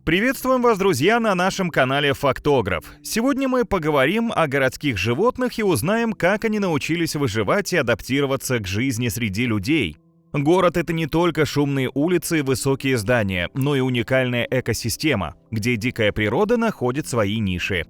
Приветствуем вас, друзья, на нашем канале Фактограф. Сегодня мы поговорим о городских животных и узнаем, как они научились выживать и адаптироваться к жизни среди людей. Город — это не только шумные улицы и высокие здания, но и уникальная экосистема, где дикая природа находит свои ниши.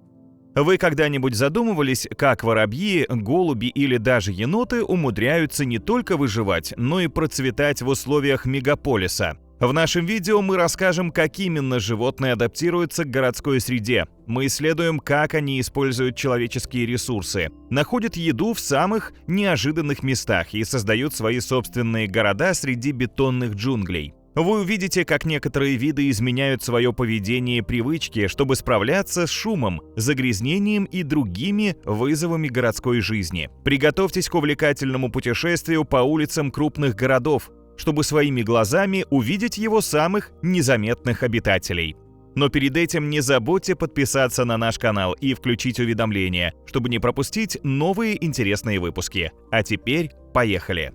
Вы когда-нибудь задумывались, как воробьи, голуби или даже еноты умудряются не только выживать, но и процветать в условиях мегаполиса? В нашем видео мы расскажем, как именно животные адаптируются к городской среде. Мы исследуем, как они используют человеческие ресурсы, находят еду в самых неожиданных местах и создают свои собственные города среди бетонных джунглей. Вы увидите, как некоторые виды изменяют свое поведение и привычки, чтобы справляться с шумом, загрязнением и другими вызовами городской жизни. Приготовьтесь к увлекательному путешествию по улицам крупных городов, чтобы своими глазами увидеть его самых незаметных обитателей. Но перед этим не забудьте подписаться на наш канал и включить уведомления, чтобы не пропустить новые интересные выпуски. А теперь поехали!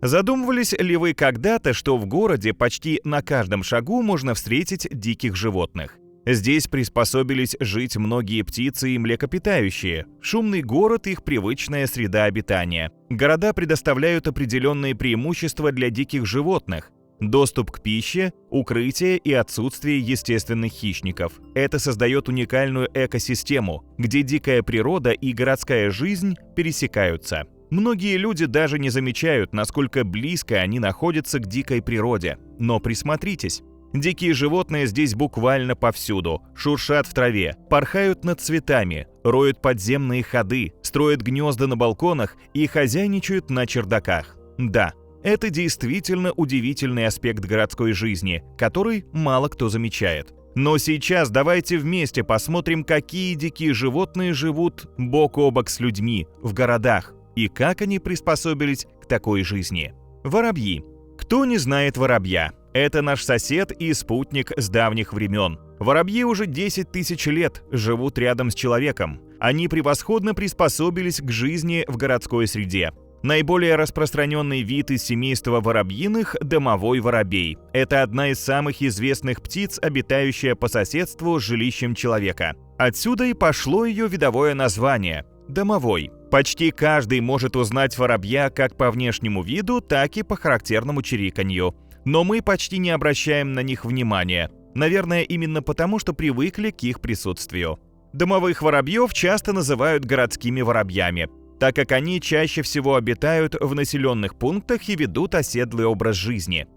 Задумывались ли вы когда-то, что в городе почти на каждом шагу можно встретить диких животных? Здесь приспособились жить многие птицы и млекопитающие. Шумный город — их привычная среда обитания. Города предоставляют определенные преимущества для диких животных. Доступ к пище, укрытие и отсутствие естественных хищников. Это создает уникальную экосистему, где дикая природа и городская жизнь пересекаются. Многие люди даже не замечают, насколько близко они находятся к дикой природе. Но присмотритесь. Дикие животные здесь буквально повсюду. Шуршат в траве, порхают над цветами, роют подземные ходы, строят гнезда на балконах и хозяйничают на чердаках. Да, это действительно удивительный аспект городской жизни, который мало кто замечает. Но сейчас давайте вместе посмотрим, какие дикие животные живут бок о бок с людьми в городах и как они приспособились к такой жизни. Воробьи. Кто не знает воробья? Это наш сосед и спутник с давних времен. Воробьи уже 10 тысяч лет живут рядом с человеком. Они превосходно приспособились к жизни в городской среде. Наиболее распространенный вид из семейства воробьиных – домовой воробей. Это одна из самых известных птиц, обитающая по соседству с жилищем человека. Отсюда и пошло ее видовое название – домовой. Почти каждый может узнать воробья как по внешнему виду, так и по характерному чириканью. Но мы почти не обращаем на них внимания. Наверное, именно потому, что привыкли к их присутствию. Домовых воробьев часто называют городскими воробьями, так как они чаще всего обитают в населенных пунктах и ведут оседлый образ жизни.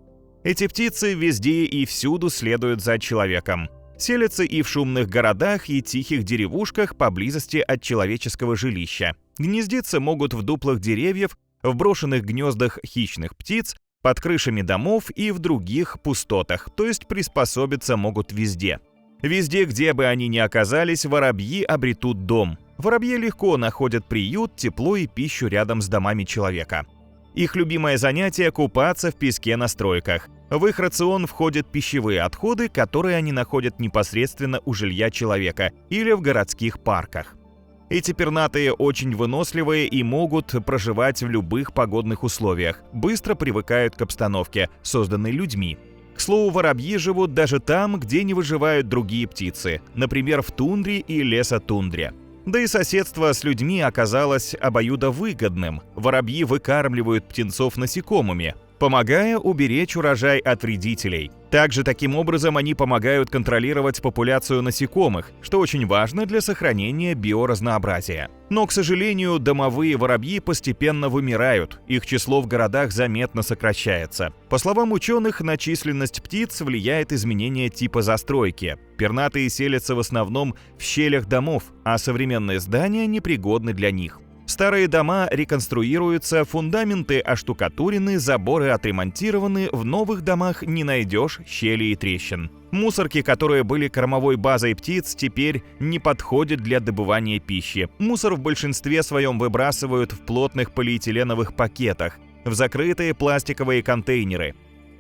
Эти птицы везде и всюду следуют за человеком. Селятся и в шумных городах, и тихих деревушках поблизости от человеческого жилища. Гнездиться могут в дуплах деревьев, в брошенных гнездах хищных птиц, под крышами домов и в других пустотах, то есть приспособиться могут везде. Везде, где бы они ни оказались, воробьи обретут дом. Воробьи легко находят приют, тепло и пищу рядом с домами человека. Их любимое занятие – купаться в песке на стройках. В их рацион входят пищевые отходы, которые они находят непосредственно у жилья человека или в городских парках. Эти пернатые очень выносливые и могут проживать в любых погодных условиях, быстро привыкают к обстановке, созданной людьми. К слову, воробьи живут даже там, где не выживают другие птицы, например, в тундре и лесотундре. Да и соседство с людьми оказалось обоюдовыгодным. Воробьи выкармливают птенцов насекомыми, помогая уберечь урожай от вредителей. Также таким образом они помогают контролировать популяцию насекомых, что очень важно для сохранения биоразнообразия. Но, к сожалению, домовые воробьи постепенно вымирают, их число в городах заметно сокращается. По словам ученых, на численность птиц влияет изменение типа застройки. Пернатые селятся в основном в щелях домов, а современные здания непригодны для них. Старые дома реконструируются, фундаменты оштукатурены, заборы отремонтированы, в новых домах не найдешь щелей и трещин. Мусорки, которые были кормовой базой птиц, теперь не подходят для добывания пищи. Мусор в большинстве своем выбрасывают в плотных полиэтиленовых пакетах, в закрытые пластиковые контейнеры.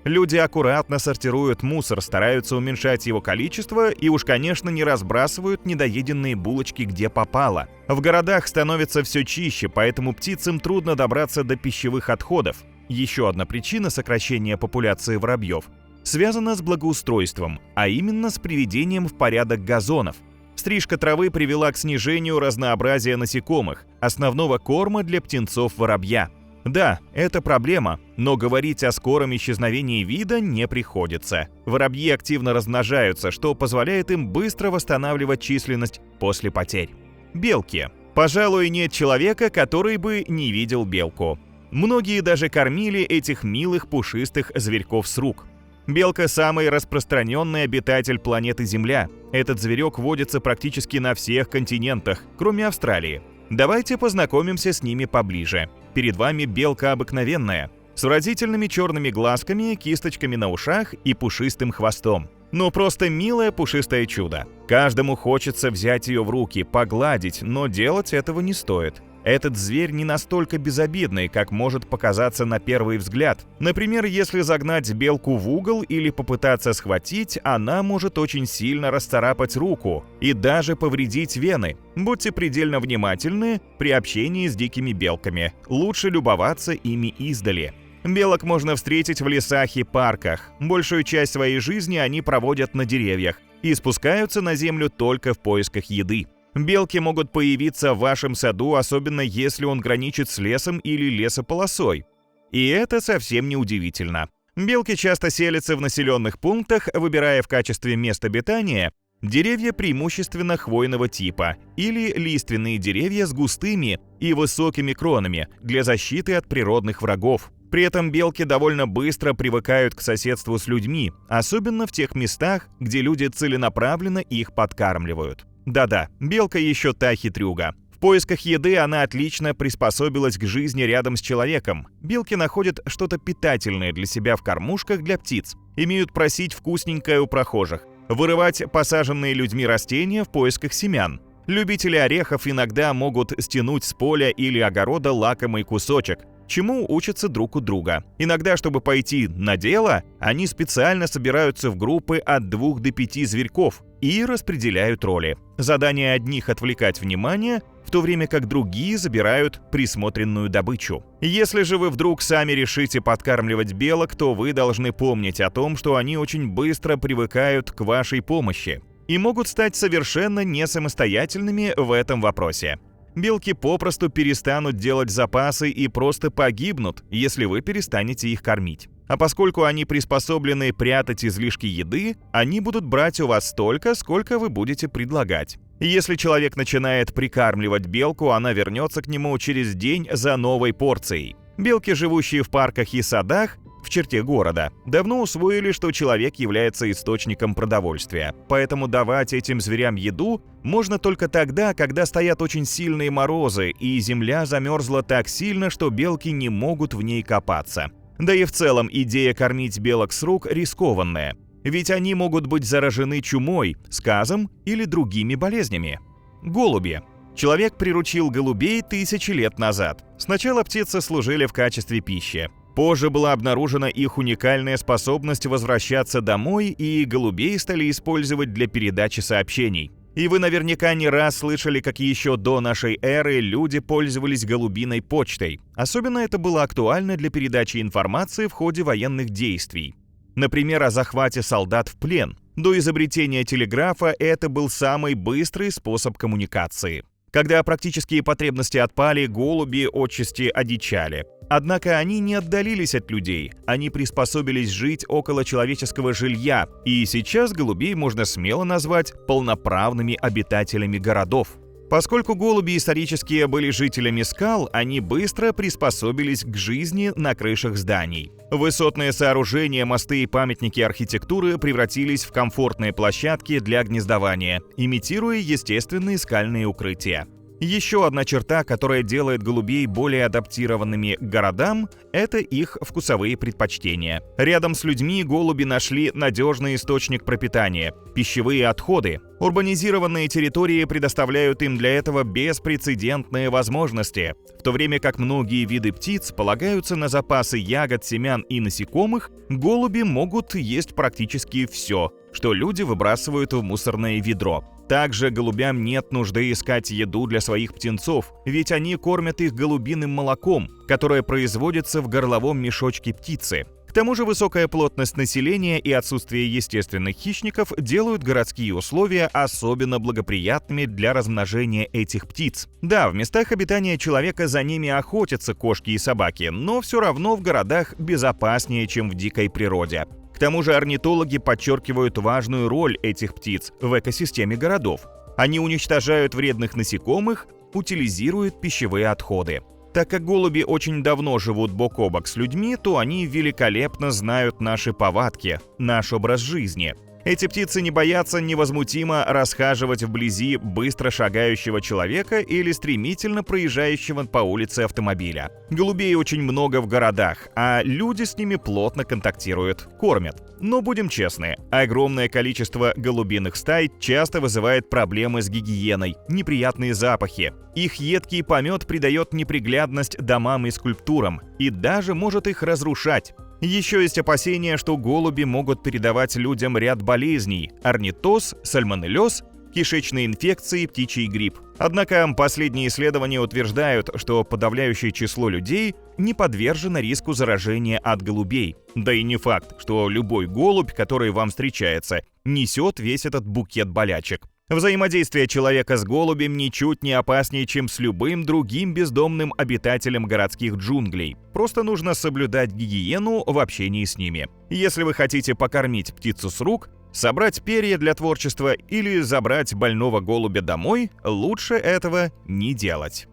Люди аккуратно сортируют мусор, стараются уменьшать его количество и уж, конечно, не разбрасывают недоеденные булочки где попало. В городах становится все чище, поэтому птицам трудно добраться до пищевых отходов. Еще одна причина сокращения популяции воробьев связана с благоустройством, а именно с приведением в порядок газонов. Стрижка травы привела к снижению разнообразия насекомых, основного корма для птенцов воробья. Да, это проблема, но говорить о скором исчезновении вида не приходится. Воробьи активно размножаются, что позволяет им быстро восстанавливать численность после потерь. Белки. Пожалуй, нет человека, который бы не видел белку. Многие даже кормили этих милых пушистых зверьков с рук. Белка – самый распространенный обитатель планеты Земля. Этот зверек водится практически на всех континентах, кроме Австралии. Давайте познакомимся с ними поближе. Перед вами белка обыкновенная, с выразительными черными глазками, кисточками на ушах и пушистым хвостом. Ну просто милое пушистое чудо. Каждому хочется взять ее в руки, погладить, но делать этого не стоит. Этот зверь не настолько безобидный, как может показаться на первый взгляд. Например, если загнать белку в угол или попытаться схватить, она может очень сильно расцарапать руку и даже повредить вены. Будьте предельно внимательны при общении с дикими белками. Лучше любоваться ими издали. Белок можно встретить в лесах и парках. Большую часть своей жизни они проводят на деревьях и спускаются на землю только в поисках еды. Белки могут появиться в вашем саду, особенно если он граничит с лесом или лесополосой. И это совсем не удивительно. Белки часто селятся в населенных пунктах, выбирая в качестве места обитания деревья преимущественно хвойного типа или лиственные деревья с густыми и высокими кронами для защиты от природных врагов. При этом белки довольно быстро привыкают к соседству с людьми, особенно в тех местах, где люди целенаправленно их подкармливают. Да-да, белка еще та хитрюга. В поисках еды она отлично приспособилась к жизни рядом с человеком. Белки находят что-то питательное для себя в кормушках для птиц, умеют просить вкусненькое у прохожих, вырывать посаженные людьми растения в поисках семян. Любители орехов иногда могут стянуть с поля или огорода лакомый кусочек, чему учатся друг у друга. Иногда, чтобы пойти на дело, они специально собираются в группы от 2 до 5 зверьков и распределяют роли. Задание одних — отвлекать внимание, в то время как другие забирают присмотренную добычу. Если же вы вдруг сами решите подкармливать белок, то вы должны помнить о том, что они очень быстро привыкают к вашей помощи и могут стать совершенно не самостоятельными в этом вопросе. Белки попросту перестанут делать запасы и просто погибнут, если вы перестанете их кормить. А поскольку они приспособлены прятать излишки еды, они будут брать у вас столько, сколько вы будете предлагать. Если человек начинает прикармливать белку, она вернется к нему через день за новой порцией. Белки, живущие в парках и садах, в черте города, давно усвоили, что человек является источником продовольствия. Поэтому давать этим зверям еду можно только тогда, когда стоят очень сильные морозы, и земля замерзла так сильно, что белки не могут в ней копаться. Да и в целом идея кормить белок с рук рискованная, ведь они могут быть заражены чумой, сказом или другими болезнями. Голуби. Человек приручил голубей тысячи лет назад. Сначала птицы служили в качестве пищи. Позже была обнаружена их уникальная способность возвращаться домой, и голубей стали использовать для передачи сообщений. И вы наверняка не раз слышали, как еще до нашей эры люди пользовались голубиной почтой. Особенно это было актуально для передачи информации в ходе военных действий. Например, о захвате солдат в плен. До изобретения телеграфа это был самый быстрый способ коммуникации. Когда практические потребности отпали, голуби отчасти одичали. Однако они не отдалились от людей, они приспособились жить около человеческого жилья, и сейчас голубей можно смело назвать полноправными обитателями городов. Поскольку голуби исторически были жителями скал, они быстро приспособились к жизни на крышах зданий. Высотные сооружения, мосты и памятники архитектуры превратились в комфортные площадки для гнездования, имитируя естественные скальные укрытия. Еще одна черта, которая делает голубей более адаптированными к городам, это их вкусовые предпочтения. Рядом с людьми голуби нашли надежный источник пропитания – пищевые отходы. Урбанизированные территории предоставляют им для этого беспрецедентные возможности, в то время как многие виды птиц полагаются на запасы ягод, семян и насекомых, голуби могут есть практически все, что люди выбрасывают в мусорное ведро. Также голубям нет нужды искать еду для своих птенцов, ведь они кормят их голубиным молоком, которое производится в горловом мешочке птицы. К тому же высокая плотность населения и отсутствие естественных хищников делают городские условия особенно благоприятными для размножения этих птиц. Да, в местах обитания человека за ними охотятся кошки и собаки, но все равно в городах безопаснее, чем в дикой природе. К тому же орнитологи подчеркивают важную роль этих птиц в экосистеме городов. Они уничтожают вредных насекомых, утилизируют пищевые отходы. Так как голуби очень давно живут бок о бок с людьми, то они великолепно знают наши повадки, наш образ жизни. Эти птицы не боятся невозмутимо расхаживать вблизи быстро шагающего человека или стремительно проезжающего по улице автомобиля. Голубей очень много в городах, а люди с ними плотно контактируют, кормят. Но будем честны, огромное количество голубиных стай часто вызывает проблемы с гигиеной, неприятные запахи. Их едкий помет придает неприглядность домам и скульптурам и даже может их разрушать. Еще есть опасения, что голуби могут передавать людям ряд болезней – орнитоз, сальмонеллез, кишечные инфекции, птичий грипп. Однако последние исследования утверждают, что подавляющее число людей не подвержено риску заражения от голубей. Да и не факт, что любой голубь, который вам встречается, несет весь этот букет болячек. Взаимодействие человека с голубем ничуть не опаснее, чем с любым другим бездомным обитателем городских джунглей. Просто нужно соблюдать гигиену в общении с ними. Если вы хотите покормить птицу с рук, собрать перья для творчества или забрать больного голубя домой, лучше этого не делать.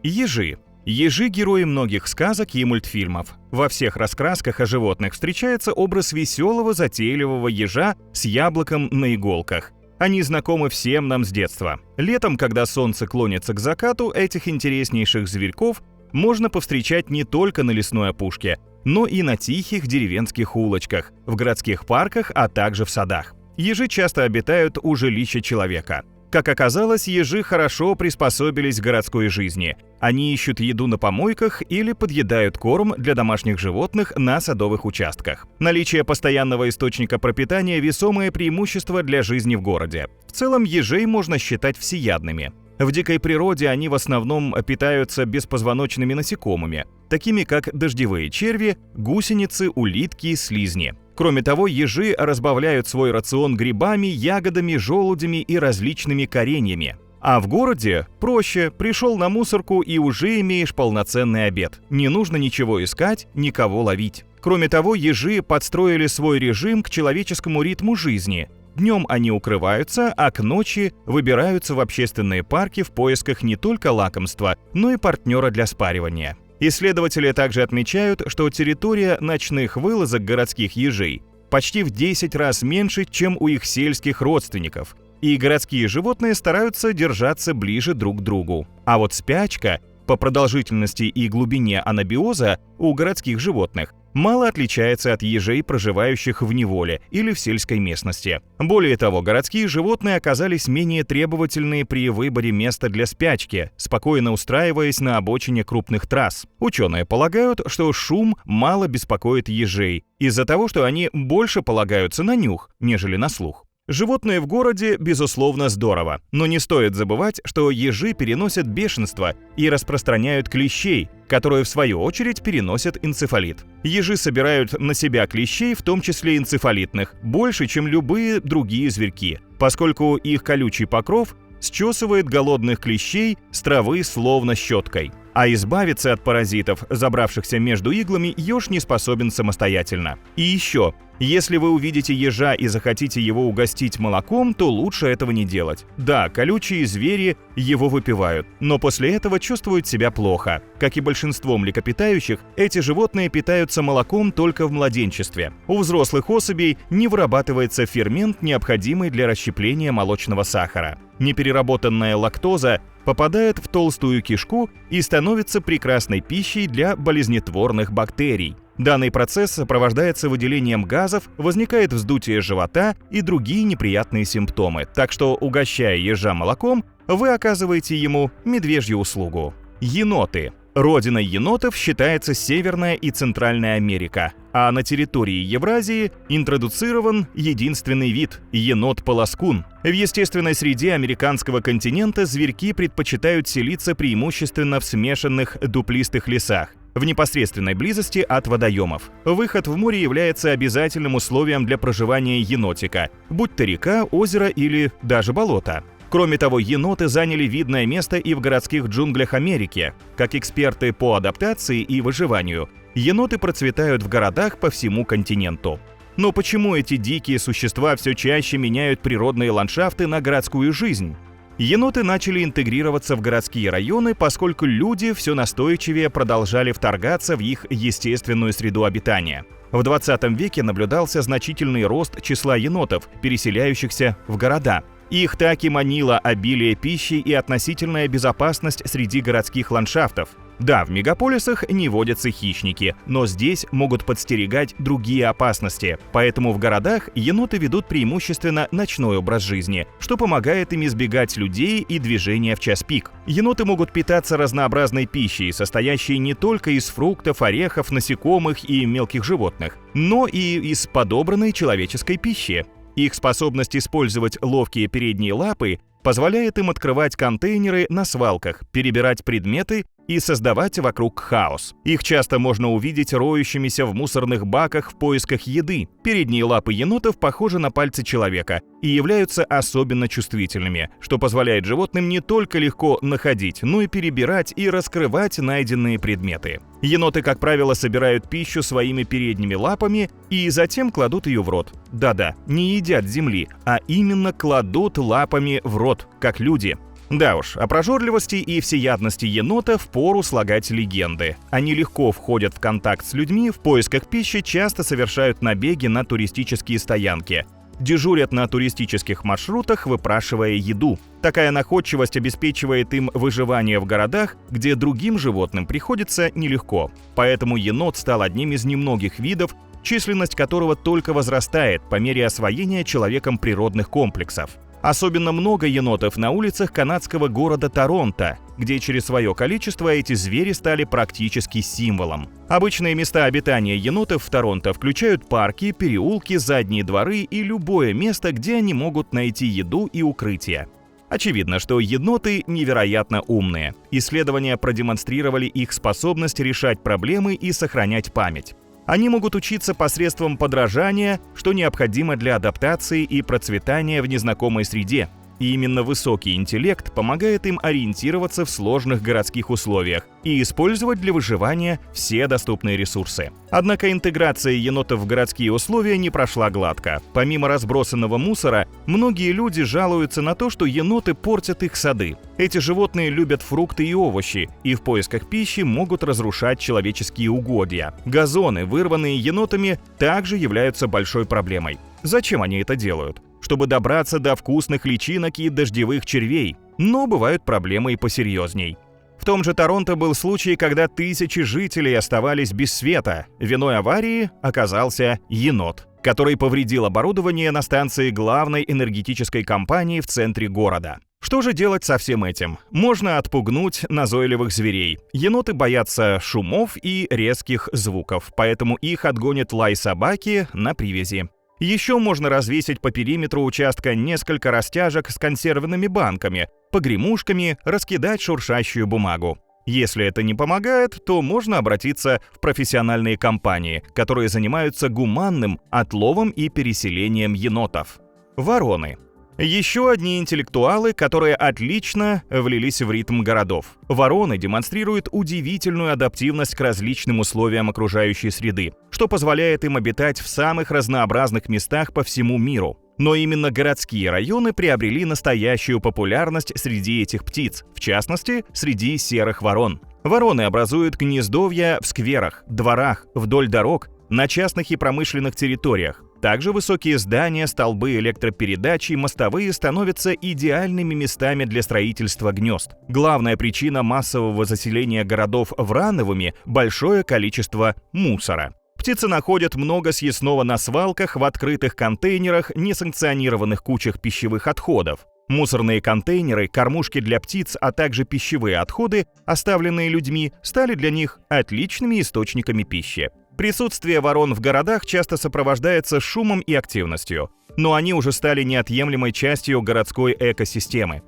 Ежи. Ежи – герои многих сказок и мультфильмов. Во всех раскрасках о животных встречается образ веселого, затейливого ежа с яблоком на иголках. Они знакомы всем нам с детства. Летом, когда солнце клонится к закату, этих интереснейших зверьков можно повстречать не только на лесной опушке, но и на тихих деревенских улочках, в городских парках, а также в садах. Ежи часто обитают у жилища человека. Как оказалось, ежи хорошо приспособились к городской жизни. Они ищут еду на помойках или подъедают корм для домашних животных на садовых участках. Наличие постоянного источника пропитания – весомое преимущество для жизни в городе. В целом, ежей можно считать всеядными. В дикой природе они в основном питаются беспозвоночными насекомыми, такими как дождевые черви, гусеницы, улитки, слизни. Кроме того, ежи разбавляют свой рацион грибами, ягодами, желудями и различными кореньями. А в городе проще, пришел на мусорку и уже имеешь полноценный обед. Не нужно ничего искать, никого ловить. Кроме того, ежи подстроили свой режим к человеческому ритму жизни. Днем они укрываются, а к ночи выбираются в общественные парки в поисках не только лакомства, но и партнера для спаривания. Исследователи также отмечают, что территория ночных вылазок городских ежей почти в 10 раз меньше, чем у их сельских родственников, и городские животные стараются держаться ближе друг к другу. А вот спячка по продолжительности и глубине анабиоза у городских животных мало отличается от ежей, проживающих в неволе или в сельской местности. Более того, городские животные оказались менее требовательны при выборе места для спячки, спокойно устраиваясь на обочине крупных трасс. Ученые полагают, что шум мало беспокоит ежей, из-за того, что они больше полагаются на нюх, нежели на слух. Животные в городе, безусловно, здорово, но не стоит забывать, что ежи переносят бешенство и распространяют клещей, которые в свою очередь переносят энцефалит. Ежи собирают на себя клещей, в том числе энцефалитных, больше, чем любые другие зверьки, поскольку их колючий покров счесывает голодных клещей с травы словно щеткой. А избавиться от паразитов, забравшихся между иглами, еж не способен самостоятельно. И еще, если вы увидите ежа и захотите его угостить молоком, то лучше этого не делать. Да, колючие звери его выпивают, но после этого чувствуют себя плохо. Как и большинство млекопитающих, эти животные питаются молоком только в младенчестве. У взрослых особей не вырабатывается фермент, необходимый для расщепления молочного сахара. Непереработанная лактоза попадает в толстую кишку и становится прекрасной пищей для болезнетворных бактерий. Данный процесс сопровождается выделением газов, возникает вздутие живота и другие неприятные симптомы, так что, угощая ежа молоком, вы оказываете ему медвежью услугу. Еноты. Родиной енотов считается Северная и Центральная Америка, а на территории Евразии интродуцирован единственный вид – енот-полоскун. В естественной среде американского континента зверьки предпочитают селиться преимущественно в смешанных дуплистых лесах. в непосредственной близости от водоемов. Выход в море является обязательным условием для проживания енотика, будь то река, озеро или даже болото. Кроме того, еноты заняли видное место и в городских джунглях Америки. Как эксперты по адаптации и выживанию, еноты процветают в городах по всему континенту. Но почему эти дикие существа все чаще меняют природные ландшафты на городскую жизнь? Еноты начали интегрироваться в городские районы, поскольку люди все настойчивее продолжали вторгаться в их естественную среду обитания. В 20 веке наблюдался значительный рост числа енотов, переселяющихся в города. Их так и манило обилие пищи и относительная безопасность среди городских ландшафтов. Да, в мегаполисах не водятся хищники, но здесь могут подстерегать другие опасности. Поэтому в городах еноты ведут преимущественно ночной образ жизни, что помогает им избегать людей и движения в час пик. Еноты могут питаться разнообразной пищей, состоящей не только из фруктов, орехов, насекомых и мелких животных, но и из подобранной человеческой пищи. Их способность использовать ловкие передние лапы позволяет им открывать контейнеры на свалках, перебирать предметы и создавать вокруг хаос. Их часто можно увидеть роющимися в мусорных баках в поисках еды. Передние лапы енотов похожи на пальцы человека и являются особенно чувствительными, что позволяет животным не только легко находить, но и перебирать и раскрывать найденные предметы. Еноты, как правило, собирают пищу своими передними лапами и затем кладут ее в рот. Да-да, не едят земли, а именно кладут лапами в рот, как люди. Да уж, о прожорливости и всеядности енота впору слагать легенды. Они легко входят в контакт с людьми, в поисках пищи часто совершают набеги на туристические стоянки. Дежурят на туристических маршрутах, выпрашивая еду. Такая находчивость обеспечивает им выживание в городах, где другим животным приходится нелегко. Поэтому енот стал одним из немногих видов, численность которого только возрастает по мере освоения человеком природных комплексов. Особенно много енотов на улицах канадского города Торонто, где через свое количество эти звери стали практически символом. Обычные места обитания енотов в Торонто включают парки, переулки, задние дворы и любое место, где они могут найти еду и укрытие. Очевидно, что еноты невероятно умные. Исследования продемонстрировали их способность решать проблемы и сохранять память. Они могут учиться посредством подражания, что необходимо для адаптации и процветания в незнакомой среде. И именно высокий интеллект помогает им ориентироваться в сложных городских условиях и использовать для выживания все доступные ресурсы. Однако интеграция енотов в городские условия не прошла гладко. Помимо разбросанного мусора, многие люди жалуются на то, что еноты портят их сады. Эти животные любят фрукты и овощи, и в поисках пищи могут разрушать человеческие угодья. Газоны, вырванные енотами, также являются большой проблемой. Зачем они это делают? Чтобы добраться до вкусных личинок и дождевых червей. Но бывают проблемы и посерьезней. В том же Торонто был случай, когда тысячи жителей оставались без света. Виной аварии оказался енот, который повредил оборудование на станции главной энергетической компании в центре города. Что же делать со всем этим? Можно отпугнуть назойливых зверей. Еноты боятся шумов и резких звуков, поэтому их отгонит лай собаки на привязи. Еще можно развесить по периметру участка несколько растяжек с консервными банками, погремушками, раскидать шуршащую бумагу. Если это не помогает, то можно обратиться в профессиональные компании, которые занимаются гуманным отловом и переселением енотов. Вороны. Еще одни интеллектуалы, которые отлично влились в ритм городов. Вороны демонстрируют удивительную адаптивность к различным условиям окружающей среды, что позволяет им обитать в самых разнообразных местах по всему миру. Но именно городские районы приобрели настоящую популярность среди этих птиц, в частности, среди серых ворон. Вороны образуют гнездовья в скверах, дворах, вдоль дорог, на частных и промышленных территориях. Также высокие здания, столбы электропередач и мостовые становятся идеальными местами для строительства гнезд. Главная причина массового заселения городов врановыми – большое количество мусора. Птицы находят много съестного на свалках, в открытых контейнерах, несанкционированных кучах пищевых отходов. Мусорные контейнеры, кормушки для птиц, а также пищевые отходы, оставленные людьми, стали для них отличными источниками пищи. Присутствие ворон в городах часто сопровождается шумом и активностью, но они уже стали неотъемлемой частью городской экосистемы.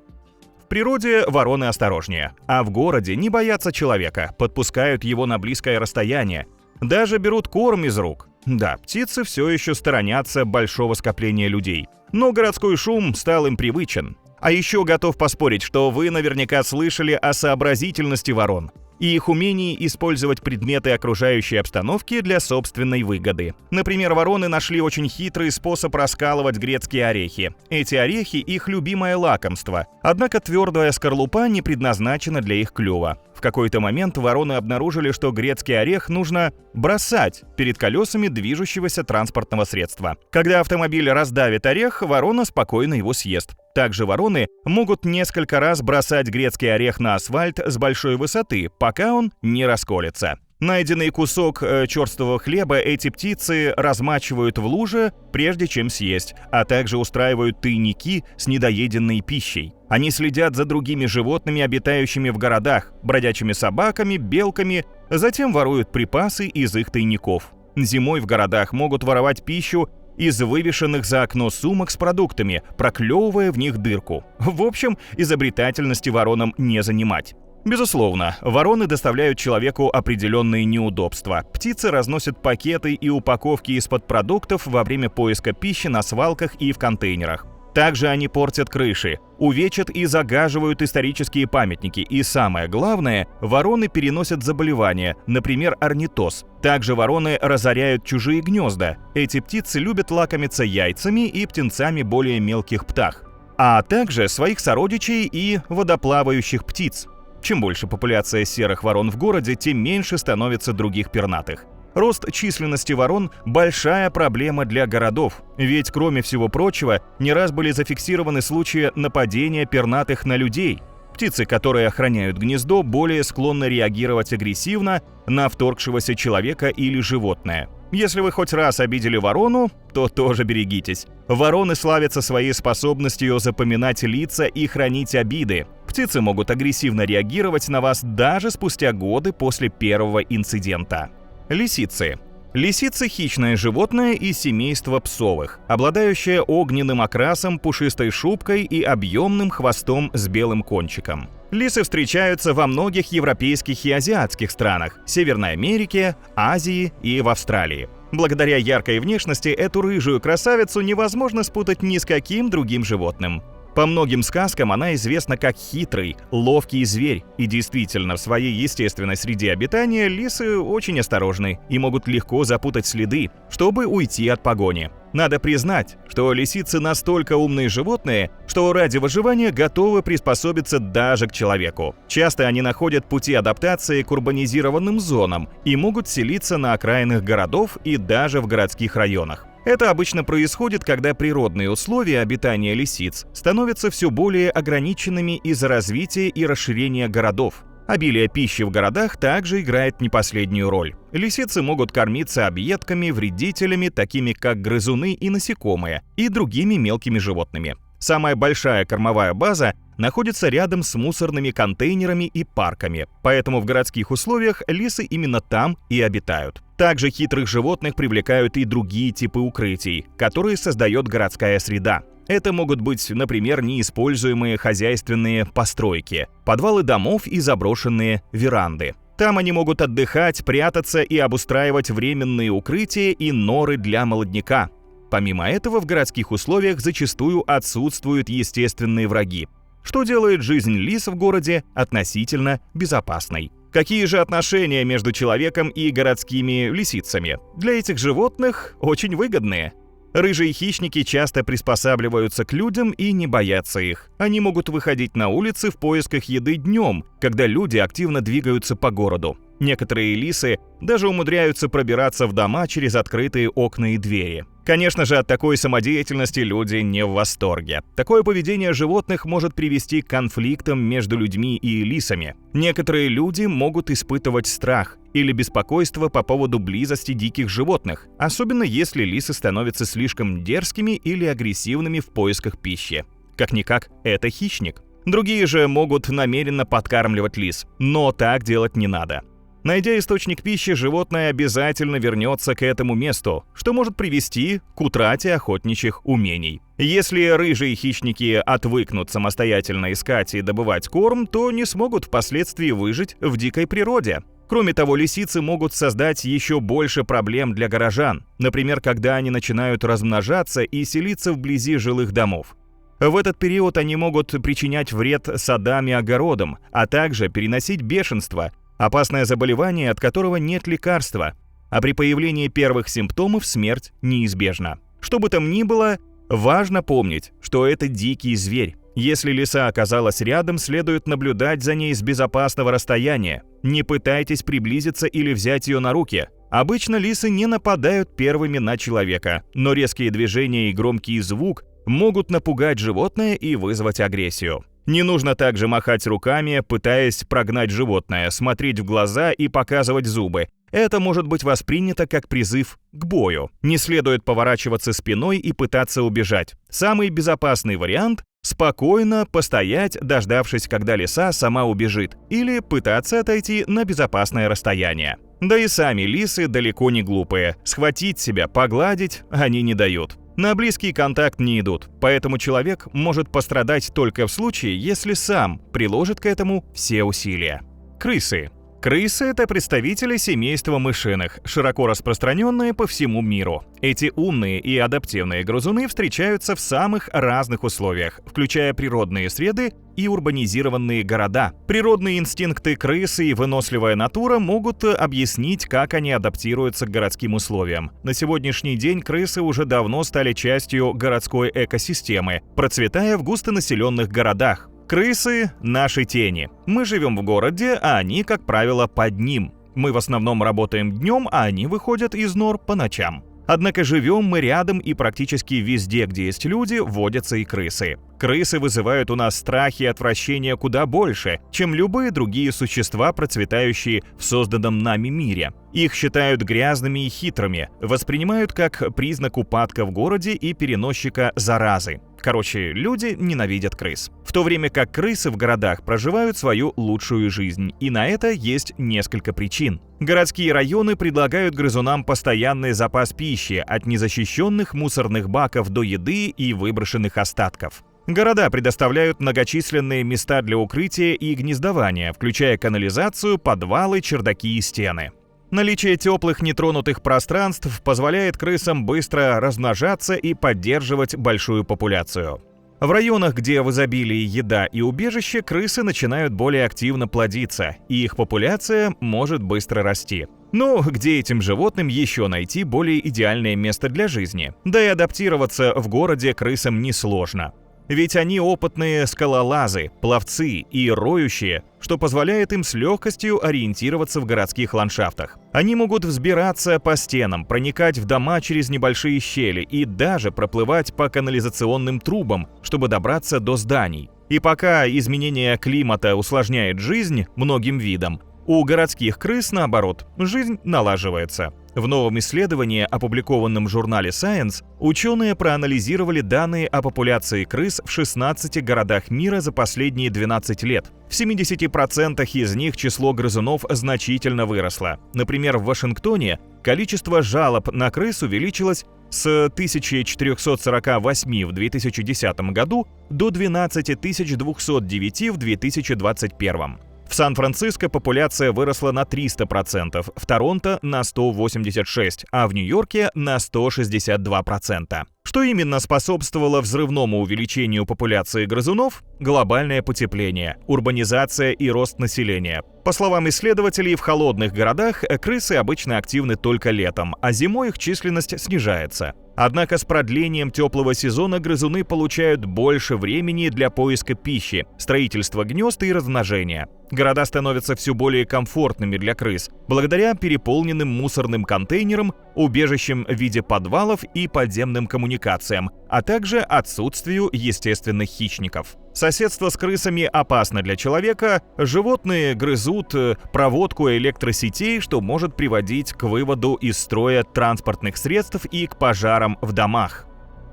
В В природе вороны осторожнее, а в городе не боятся человека, подпускают его на близкое расстояние, даже берут корм из рук. Да, птицы все еще сторонятся большого скопления людей, но городской шум стал им привычен. А еще готов поспорить, что вы наверняка слышали о сообразительности ворон и их умении использовать предметы окружающей обстановки для собственной выгоды. Например, вороны нашли очень хитрый способ раскалывать грецкие орехи. Эти орехи — их любимое лакомство, однако твердая скорлупа не предназначена для их клюва. В какой-то момент вороны обнаружили, что грецкий орех нужно бросать перед колесами движущегося транспортного средства. Когда автомобиль раздавит орех, ворона спокойно его съест. Также вороны могут несколько раз бросать грецкий орех на асфальт с большой высоты, пока он не расколется. Найденный кусок черствого хлеба эти птицы размачивают в луже, прежде чем съесть, а также устраивают тайники с недоеденной пищей. Они следят за другими животными, обитающими в городах, бродячими собаками, белками, затем воруют припасы из их тайников. Зимой в городах могут воровать пищу из вывешенных за окно сумок с продуктами, проклевывая в них дырку. В общем, изобретательности воронам не занимать. Безусловно, вороны доставляют человеку определенные неудобства. Птицы разносят пакеты и упаковки из-под продуктов во время поиска пищи на свалках и в контейнерах. Также они портят крыши, увечат и загаживают исторические памятники. И самое главное, вороны переносят заболевания, например, орнитоз. Также вороны разоряют чужие гнезда. Эти птицы любят лакомиться яйцами и птенцами более мелких птах, а также своих сородичей и водоплавающих птиц. Чем больше популяция серых ворон в городе, тем меньше становится других пернатых. Рост численности ворон – большая проблема для городов, ведь, кроме всего прочего, не раз были зафиксированы случаи нападения пернатых на людей. Птицы, которые охраняют гнездо, более склонны реагировать агрессивно на вторгшегося человека или животное. Если вы хоть раз обидели ворону, то тоже берегитесь. Вороны славятся своей способностью запоминать лица и хранить обиды. Птицы могут агрессивно реагировать на вас даже спустя годы после первого инцидента. Лисицы. Лисицы – хищное животное из семейства псовых, обладающее огненным окрасом, пушистой шубкой и объемным хвостом с белым кончиком. Лисы встречаются во многих европейских и азиатских странах, Северной Америке, Азии и в Австралии. Благодаря яркой внешности эту рыжую красавицу невозможно спутать ни с каким другим животным. По многим сказкам она известна как хитрый, ловкий зверь, и действительно, в своей естественной среде обитания лисы очень осторожны и могут легко запутать следы, чтобы уйти от погони. Надо признать, что лисицы настолько умные животные, что ради выживания готовы приспособиться даже к человеку. Часто они находят пути адаптации к урбанизированным зонам и могут селиться на окраинах городов и даже в городских районах. Это обычно происходит, когда природные условия обитания лисиц становятся все более ограниченными из-за развития и расширения городов. Обилие пищи в городах также играет не последнюю роль. Лисицы могут кормиться объедками, вредителями, такими как грызуны и насекомые, и другими мелкими животными. Самая большая кормовая база находится рядом с мусорными контейнерами и парками, поэтому в городских условиях лисы именно там и обитают. Также хитрых животных привлекают и другие типы укрытий, которые создает городская среда. Это могут быть, например, неиспользуемые хозяйственные постройки, подвалы домов и заброшенные веранды. Там они могут отдыхать, прятаться и обустраивать временные укрытия и норы для молодняка. Помимо этого, в городских условиях зачастую отсутствуют естественные враги, что делает жизнь лис в городе относительно безопасной. Какие же отношения между человеком и городскими лисицами? Для этих животных очень выгодные. Рыжие хищники часто приспосабливаются к людям и не боятся их. Они могут выходить на улицы в поисках еды днем, когда люди активно двигаются по городу. Некоторые лисы даже умудряются пробираться в дома через открытые окна и двери. Конечно же, от такой самодеятельности люди не в восторге. Такое поведение животных может привести к конфликтам между людьми и лисами. Некоторые люди могут испытывать страх или беспокойство по поводу близости диких животных, особенно если лисы становятся слишком дерзкими или агрессивными в поисках пищи. Как-никак, это хищник. Другие же могут намеренно подкармливать лис, но так делать не надо. Найдя источник пищи, животное обязательно вернется к этому месту, что может привести к утрате охотничьих умений. Если рыжие хищники отвыкнут самостоятельно искать и добывать корм, то не смогут впоследствии выжить в дикой природе. Кроме того, лисицы могут создать еще больше проблем для горожан, например, когда они начинают размножаться и селиться вблизи жилых домов. В этот период они могут причинять вред садам и огородам, а также переносить бешенство, опасное заболевание, от которого нет лекарства, а при появлении первых симптомов смерть неизбежна. Что бы там ни было, важно помнить, что это дикий зверь. Если лиса оказалась рядом, следует наблюдать за ней с безопасного расстояния. Не пытайтесь приблизиться или взять ее на руки. Обычно лисы не нападают первыми на человека, но резкие движения и громкий звук могут напугать животное и вызвать агрессию. Не нужно также махать руками, пытаясь прогнать животное, смотреть в глаза и показывать зубы. Это может быть воспринято как призыв к бою. Не следует поворачиваться спиной и пытаться убежать. Самый безопасный вариант – спокойно постоять, дождавшись, когда лиса сама убежит, или пытаться отойти на безопасное расстояние. Да и сами лисы далеко не глупые. Схватить себя, погладить они не дают. На близкий контакт не идут, поэтому человек может пострадать только в случае, если сам приложит к этому все усилия. Крысы. Крысы – это представители семейства мышиных, широко распространенные по всему миру. Эти умные и адаптивные грызуны встречаются в самых разных условиях, включая природные среды и урбанизированные города. Природные инстинкты крысы и выносливая натура могут объяснить, как они адаптируются к городским условиям. На сегодняшний день крысы уже давно стали частью городской экосистемы, процветая в густонаселенных городах. Крысы – наши тени. Мы живем в городе, а они, как правило, под ним. Мы в основном работаем днем, а они выходят из нор по ночам. Однако живем мы рядом, и практически везде, где есть люди, водятся и крысы. Крысы вызывают у нас страх и отвращение куда больше, чем любые другие существа, процветающие в созданном нами мире. Их считают грязными и хитрыми, воспринимают как признак упадка в городе и переносчика заразы. Короче, люди ненавидят крыс. В то время как крысы в городах проживают свою лучшую жизнь, и на это есть несколько причин. Городские районы предлагают грызунам постоянный запас пищи, от незащищенных мусорных баков до еды и выброшенных остатков. Города предоставляют многочисленные места для укрытия и гнездования, включая канализацию, подвалы, чердаки и стены. Наличие теплых нетронутых пространств позволяет крысам быстро размножаться и поддерживать большую популяцию. В районах, где в изобилии еда и убежище, крысы начинают более активно плодиться, и их популяция может быстро расти. Но где этим животным еще найти более идеальное место для жизни? Да и адаптироваться в городе крысам несложно. Ведь они опытные скалолазы, пловцы и роющие, что позволяет им с легкостью ориентироваться в городских ландшафтах. Они могут взбираться по стенам, проникать в дома через небольшие щели и даже проплывать по канализационным трубам, чтобы добраться до зданий. И пока изменение климата усложняет жизнь многим видам, у городских крыс, наоборот, жизнь налаживается. В новом исследовании, опубликованном в журнале Science, ученые проанализировали данные о популяции крыс в 16 городах мира за последние 12 лет. В 70% из них число грызунов значительно выросло. Например, в Вашингтоне количество жалоб на крыс увеличилось с 1448 в 2010 году до 12209 в 2021. В Сан-Франциско популяция выросла на 300%, в Торонто на 186%, а в Нью-Йорке на 162%. Что именно способствовало взрывному увеличению популяции грызунов? Глобальное потепление, урбанизация и рост населения. По словам исследователей, в холодных городах крысы обычно активны только летом, а зимой их численность снижается. Однако с продлением теплого сезона грызуны получают больше времени для поиска пищи, строительства гнезд и размножения. Города становятся все более комфортными для крыс, благодаря переполненным мусорным контейнерам, убежищам в виде подвалов и подземным коммуникациям, а также отсутствию естественных хищников. Соседство с крысами опасно для человека, животные грызут проводку электросетей, что может приводить к выводу из строя транспортных средств и к пожарам в домах.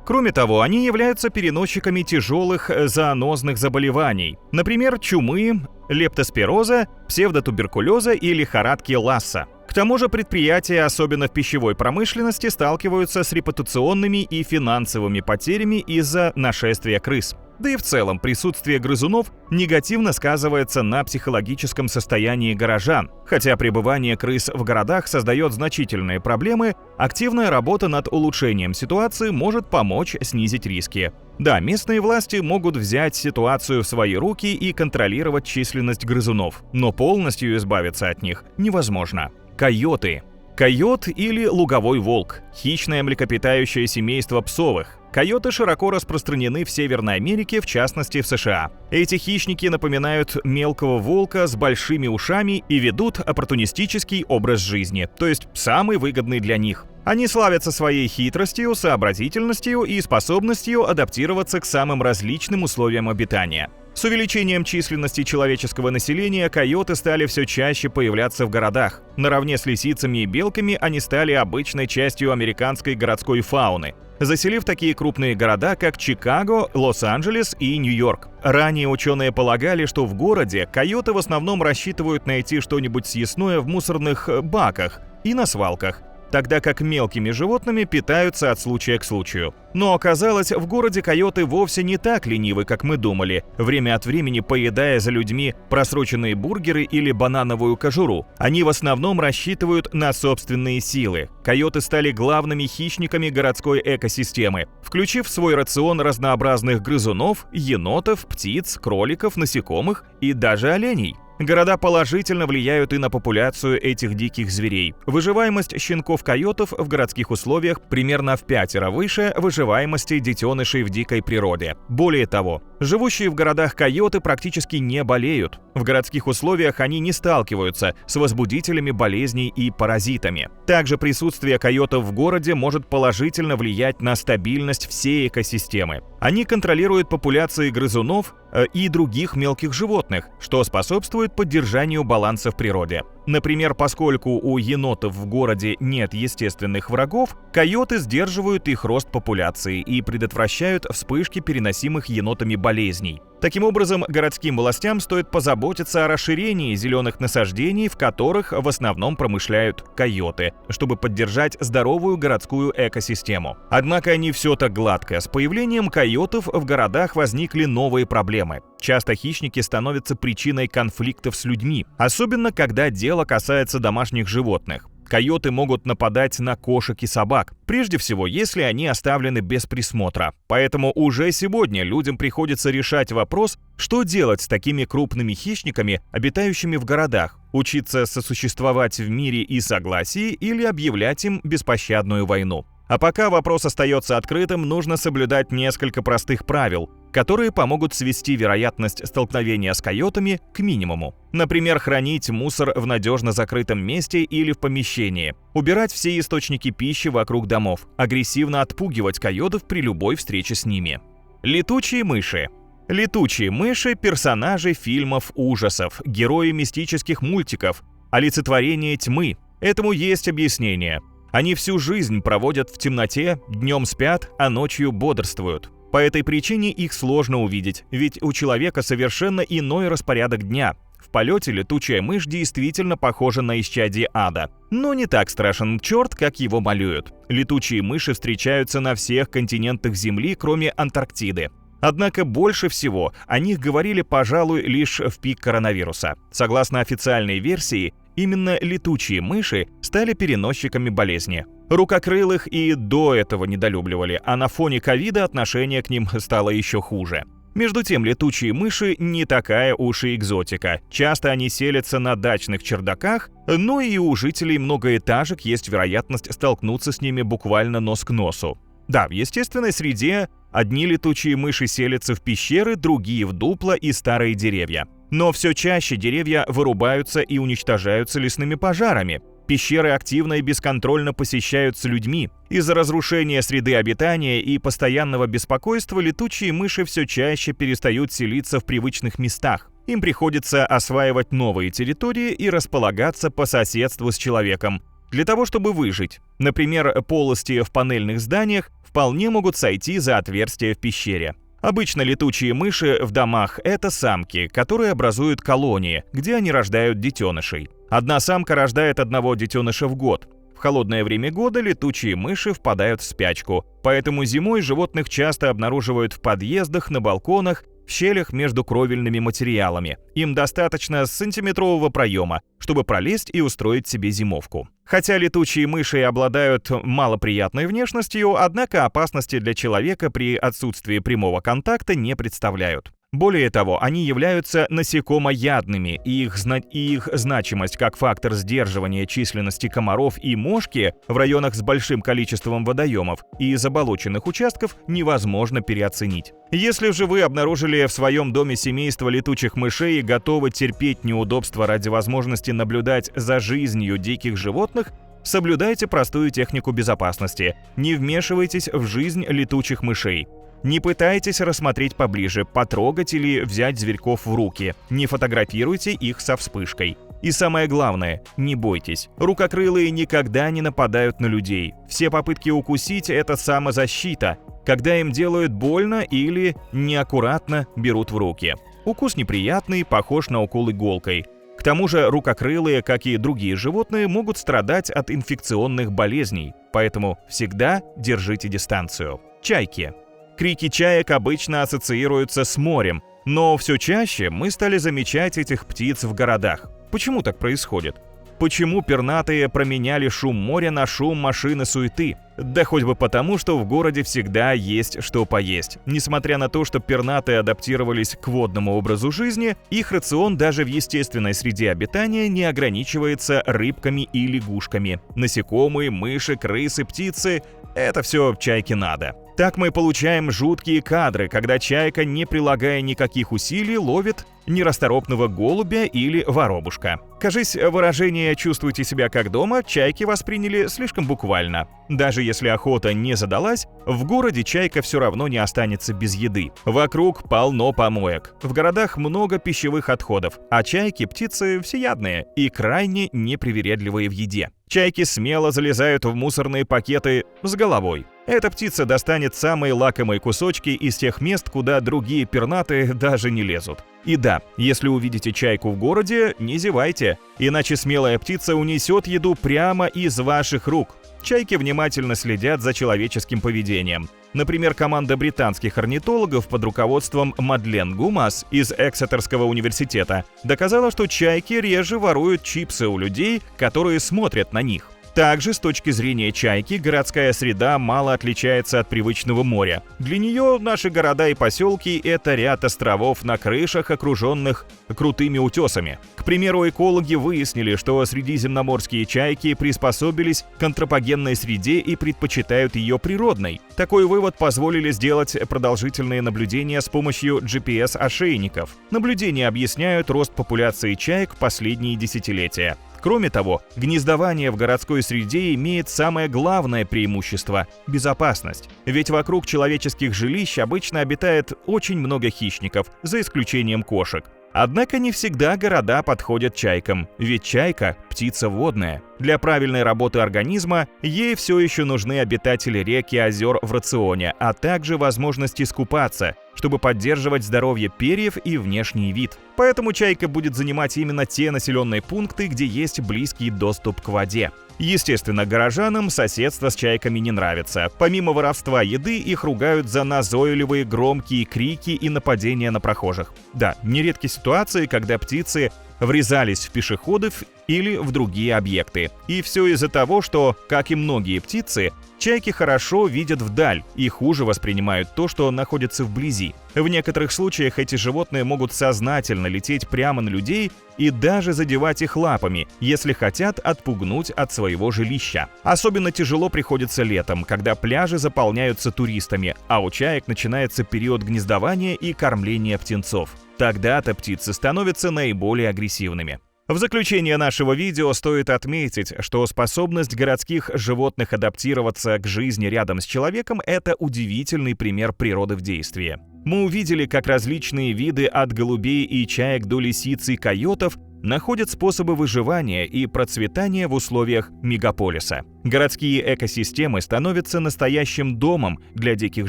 Кроме того, они являются переносчиками тяжелых зоонозных заболеваний, например, чумы, лептоспироза, псевдотуберкулеза и лихорадки Ласса. К тому же предприятия, особенно в пищевой промышленности, сталкиваются с репутационными и финансовыми потерями из-за нашествия крыс. Да и в целом присутствие грызунов негативно сказывается на психологическом состоянии горожан. Хотя пребывание крыс в городах создает значительные проблемы, активная работа над улучшением ситуации может помочь снизить риски. Да, местные власти могут взять ситуацию в свои руки и контролировать численность грызунов, но полностью избавиться от них невозможно. Койоты. Койот или луговой волк – хищное млекопитающее семейство псовых. Койоты широко распространены в Северной Америке, в частности в США. Эти хищники напоминают мелкого волка с большими ушами и ведут оппортунистический образ жизни, то есть самый выгодный для них. Они славятся своей хитростью, сообразительностью и способностью адаптироваться к самым различным условиям обитания. С увеличением численности человеческого населения койоты стали все чаще появляться в городах. Наравне с лисицами и белками они стали обычной частью американской городской фауны, заселив такие крупные города, как Чикаго, Лос-Анджелес и Нью-Йорк. Ранее ученые полагали, что в городе койоты в основном рассчитывают найти что-нибудь съестное в мусорных баках и на свалках, тогда как мелкими животными питаются от случая к случаю. Но оказалось, в городе койоты вовсе не так ленивы, как мы думали, время от времени поедая за людьми просроченные бургеры или банановую кожуру. Они в основном рассчитывают на собственные силы. Койоты стали главными хищниками городской экосистемы, включив в свой рацион разнообразных грызунов, енотов, птиц, кроликов, насекомых и даже оленей. Города положительно влияют и на популяцию этих диких зверей. Выживаемость щенков-койотов в городских условиях примерно в 5 раз выше выживаемости детенышей в дикой природе. Более того, живущие в городах койоты практически не болеют. В городских условиях они не сталкиваются с возбудителями болезней и паразитами. Также присутствие койотов в городе может положительно влиять на стабильность всей экосистемы. Они контролируют популяции грызунов и других мелких животных, что способствует поддержанию баланса в природе. Например, поскольку у енотов в городе нет естественных врагов, койоты сдерживают их рост популяции и предотвращают вспышки переносимых енотами болезней. Таким образом, городским властям стоит позаботиться о расширении зеленых насаждений, в которых в основном промышляют койоты, чтобы поддержать здоровую городскую экосистему. Однако не все так гладко. С появлением койотов в городах возникли новые проблемы. Часто хищники становятся причиной конфликтов с людьми, особенно когда дело касается домашних животных. Койоты могут нападать на кошек и собак, прежде всего, если они оставлены без присмотра. Поэтому уже сегодня людям приходится решать вопрос, что делать с такими крупными хищниками, обитающими в городах, учиться сосуществовать в мире и согласии или объявлять им беспощадную войну. А пока вопрос остается открытым, нужно соблюдать несколько простых правил, которые помогут свести вероятность столкновения с койотами к минимуму. Например, хранить мусор в надежно закрытом месте или в помещении, убирать все источники пищи вокруг домов, агрессивно отпугивать койотов при любой встрече с ними. Летучие мыши. Летучие мыши – персонажи фильмов ужасов, герои мистических мультиков, олицетворение тьмы. Этому есть объяснение. Они всю жизнь проводят в темноте, днем спят, а ночью бодрствуют. По этой причине их сложно увидеть, ведь у человека совершенно иной распорядок дня. В полете летучая мышь действительно похожа на исчадие ада, но не так страшен черт, как его малюют. Летучие мыши встречаются на всех континентах Земли, кроме Антарктиды. Однако больше всего о них говорили, пожалуй, лишь в пик коронавируса. Согласно официальной версии, именно летучие мыши стали переносчиками болезни. Рукокрылых и до этого недолюбливали, а на фоне ковида отношение к ним стало еще хуже. Между тем, летучие мыши не такая уж и экзотика. Часто они селятся на дачных чердаках, но и у жителей многоэтажек есть вероятность столкнуться с ними буквально нос к носу. Да, в естественной среде одни летучие мыши селятся в пещеры, другие в дупла и старые деревья. Но все чаще деревья вырубаются и уничтожаются лесными пожарами. Пещеры активно и бесконтрольно посещаются людьми. Из-за разрушения среды обитания и постоянного беспокойства летучие мыши все чаще перестают селиться в привычных местах. Им приходится осваивать новые территории и располагаться по соседству с человеком для того, чтобы выжить. Например, полости в панельных зданиях в вполне могут сойти за отверстие в пещере. Обычно летучие мыши в домах – это самки, которые образуют колонии, где они рождают детенышей. Одна самка рождает одного детеныша в год. В холодное время года летучие мыши впадают в спячку, поэтому зимой животных часто обнаруживают в подъездах, на балконах, в щелях между кровельными материалами. Им достаточно сантиметрового проема, чтобы пролезть и устроить себе зимовку. Хотя летучие мыши обладают малоприятной внешностью, однако опасности для человека при отсутствии прямого контакта не представляют. Более того, они являются насекомоядными, и их значимость как фактор сдерживания численности комаров и мошки в районах с большим количеством водоемов и заболоченных участков невозможно переоценить. Если же вы обнаружили в своем доме семейство летучих мышей и готовы терпеть неудобства ради возможности наблюдать за жизнью диких животных, соблюдайте простую технику безопасности. Не вмешивайтесь в жизнь летучих мышей. Не пытайтесь рассмотреть поближе, потрогать или взять зверьков в руки. Не фотографируйте их со вспышкой. И самое главное, не бойтесь. Рукокрылые никогда не нападают на людей. Все попытки укусить – это самозащита, когда им делают больно или неаккуратно берут в руки. Укус неприятный, похож на укол иголкой. К тому же рукокрылые, как и другие животные, могут страдать от инфекционных болезней, поэтому всегда держите дистанцию. Чайки. Крики чаек обычно ассоциируются с морем, но все чаще мы стали замечать этих птиц в городах. Почему так происходит? Почему пернатые променяли шум моря на шум машин и суеты? Да хоть бы потому, что в городе всегда есть что поесть. Несмотря на то, что пернатые адаптировались к водному образу жизни, их рацион даже в естественной среде обитания не ограничивается рыбками и лягушками. Насекомые, мыши, крысы, птицы – это все чайке надо. Так мы получаем жуткие кадры, когда чайка, не прилагая никаких усилий, ловит нерасторопного голубя или воробушка. Кажись, выражение «чувствуйте себя как дома» чайки восприняли слишком буквально. Даже если охота не задалась, в городе чайка все равно не останется без еды. Вокруг полно помоек. В городах много пищевых отходов, а чайки – птицы всеядные и крайне непривередливые в еде. Чайки смело залезают в мусорные пакеты с головой. Эта птица достанет самые лакомые кусочки из тех мест, куда другие пернатые даже не лезут. И да, если увидите чайку в городе, не зевайте, иначе смелая птица унесет еду прямо из ваших рук. Чайки внимательно следят за человеческим поведением. Например, команда британских орнитологов под руководством Мадлен Гумас из Эксетерского университета доказала, что чайки реже воруют чипсы у людей, которые смотрят на них. Также, с точки зрения чайки, городская среда мало отличается от привычного моря. Для нее наши города и поселки – это ряд островов на крышах, окруженных крутыми утесами. К примеру, экологи выяснили, что средиземноморские чайки приспособились к антропогенной среде и предпочитают ее природной. Такой вывод позволили сделать продолжительные наблюдения с помощью GPS-ошейников. Наблюдения объясняют рост популяции чаек в последние десятилетия. Кроме того, гнездование в городской среде имеет самое главное преимущество – безопасность. Ведь вокруг человеческих жилищ обычно обитает очень много хищников, за исключением кошек. Однако не всегда города подходят чайкам, ведь чайка – птица водная. Для правильной работы организма ей все еще нужны обитатели рек и озер в рационе, а также возможность искупаться, чтобы поддерживать здоровье перьев и внешний вид. Поэтому чайка будет занимать именно те населенные пункты, где есть близкий доступ к воде. Естественно, горожанам соседство с чайками не нравится. Помимо воровства еды, их ругают за назойливые громкие крики и нападения на прохожих. Да, нередки ситуации, когда птицы врезались в пешеходов или в другие объекты. И все из-за того, что, как и многие птицы, чайки хорошо видят вдаль и хуже воспринимают то, что находится вблизи. В некоторых случаях эти животные могут сознательно лететь прямо на людей и даже задевать их лапами, если хотят отпугнуть от своего жилища. Особенно тяжело приходится летом, когда пляжи заполняются туристами, а у чаек начинается период гнездования и кормления птенцов. Тогда-то птицы становятся наиболее агрессивными. В заключение нашего видео стоит отметить, что способность городских животных адаптироваться к жизни рядом с человеком – это удивительный пример природы в действии. Мы увидели, как различные виды от голубей и чаек до лисиц и койотов находят способы выживания и процветания в условиях мегаполиса. Городские экосистемы становятся настоящим домом для диких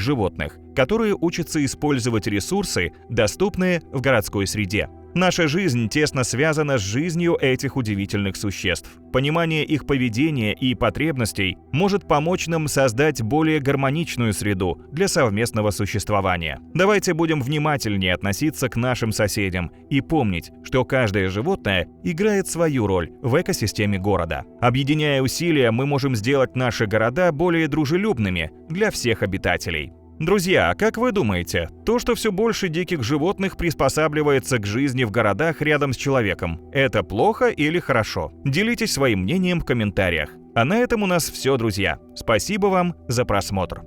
животных, которые учатся использовать ресурсы, доступные в городской среде. Наша жизнь тесно связана с жизнью этих удивительных существ. Понимание их поведения и потребностей может помочь нам создать более гармоничную среду для совместного существования. Давайте будем внимательнее относиться к нашим соседям и помнить, что каждое животное играет свою роль в экосистеме города. Объединяя усилия, мы можем сделать наши города более дружелюбными для всех обитателей. Друзья, а как вы думаете, то, что все больше диких животных приспосабливается к жизни в городах рядом с человеком, это плохо или хорошо? Делитесь своим мнением в комментариях. А на этом у нас все, друзья. Спасибо вам за просмотр.